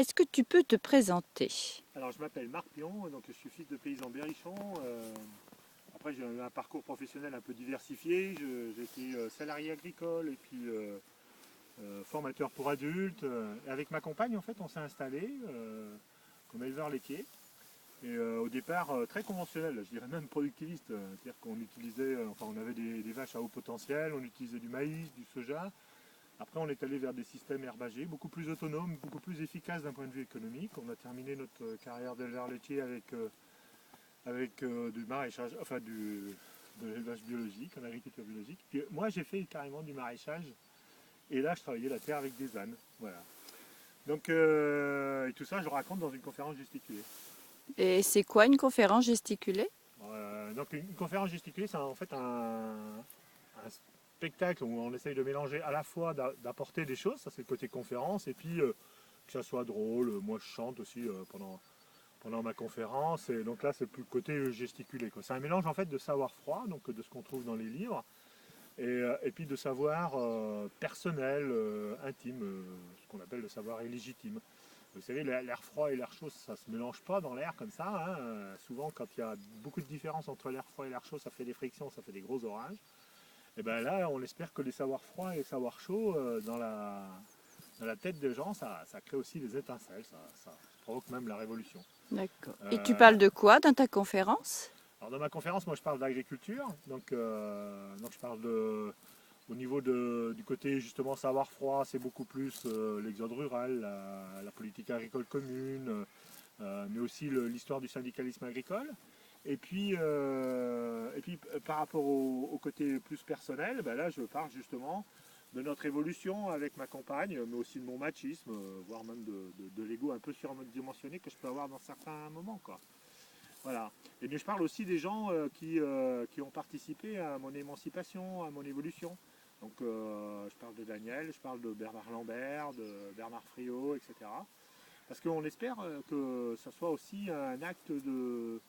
Est-ce que tu peux te présenter? Alors, je m'appelle Marc Pion, donc je suis fils de paysan berrichon. Après, j'ai eu un parcours professionnel un peu diversifié. J'ai été salarié agricole et puis formateur pour adultes. Avec ma compagne, en fait, on s'est installé comme éleveur laitier. Et au départ, très conventionnel, je dirais même productiviste. C'est-à-dire qu'on utilisait, enfin, on avait des vaches à haut potentiel, on utilisait du maïs, du soja. Après, on est allé vers des systèmes herbagés, beaucoup plus autonomes, beaucoup plus efficaces d'un point de vue économique. On a terminé notre carrière d'éleveur laitier avec du maraîchage, enfin de l'élevage biologique, en agriculture biologique. Puis moi, j'ai fait carrément du maraîchage. Et là, je travaillais la terre avec des ânes. Voilà. Donc, et tout ça, je le raconte dans une conférence gesticulée. Et c'est quoi une conférence gesticulée? Donc, une conférence gesticulée, c'est en fait un spectacle où on essaye de mélanger à la fois d'apporter des choses, ça c'est le côté conférence, et puis que ça soit drôle. Moi, je chante aussi pendant ma conférence, et donc là, c'est plus le côté gesticulé, quoi. C'est un mélange en fait de savoir froid, donc de ce qu'on trouve dans les livres, et puis de savoir personnel, intime, ce qu'on appelle le savoir illégitime. Vous savez, l'air froid et l'air chaud, ça ne se mélange pas dans l'air comme ça, hein. Souvent, quand il y a beaucoup de différence entre l'air froid et l'air chaud, ça fait des frictions, ça fait des gros orages. Et bien là, on espère que les savoirs froids et les savoirs chauds, dans la tête des gens, ça crée aussi des étincelles, ça provoque même la révolution. D'accord. Et tu Euh, parles de quoi dans ta conférence? alors dans ma conférence, moi je parle d'agriculture, donc je parle au niveau du côté justement savoir froid, c'est beaucoup plus l'exode rural, la politique agricole commune, mais aussi l'histoire du syndicalisme agricole. Et puis, par rapport au côté plus personnel, ben là je parle justement de notre évolution avec ma compagne, mais aussi de mon machisme, voire même de l'ego un peu surdimensionné que je peux avoir dans certains moments, quoi. Voilà. Et bien je parle aussi des gens qui ont participé à mon émancipation, à mon évolution. Donc je parle de Daniel, je parle de Bernard Lambert, de Bernard Friot, etc. Parce qu'on espère que ce soit aussi un acte de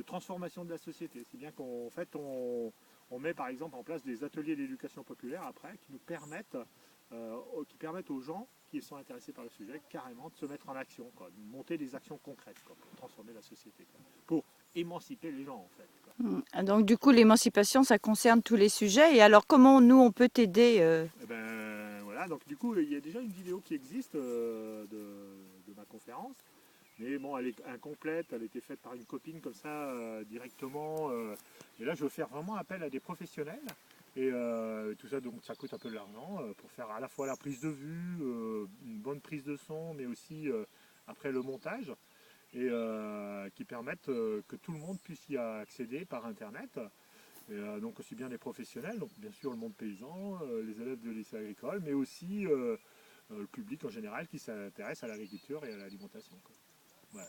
transformation de la société. C'est bien qu'en fait on met par exemple en place des ateliers d'éducation populaire après qui permettent aux gens qui sont intéressés par le sujet carrément de se mettre en action, quoi, de monter des actions concrètes, quoi, pour transformer la société, quoi, pour émanciper les gens en fait, quoi. Donc du coup, l'émancipation, ça concerne tous les sujets. Et alors, comment nous, on peut t'aider Et ben voilà, donc du coup il y a déjà une vidéo qui existe de ma conférence. Mais bon, elle est incomplète, elle a été faite par une copine comme ça directement. Et là, je veux faire vraiment appel à des professionnels. Et tout ça, donc ça coûte un peu de l'argent pour faire à la fois la prise de vue, une bonne prise de son, mais aussi après le montage, et qui permettent que tout le monde puisse y accéder par Internet. Et, donc aussi bien les professionnels, donc bien sûr le monde paysan, les élèves de lycée agricole, mais aussi le public en général qui s'intéresse à l'agriculture et à l'alimentation, quoi. Voilà.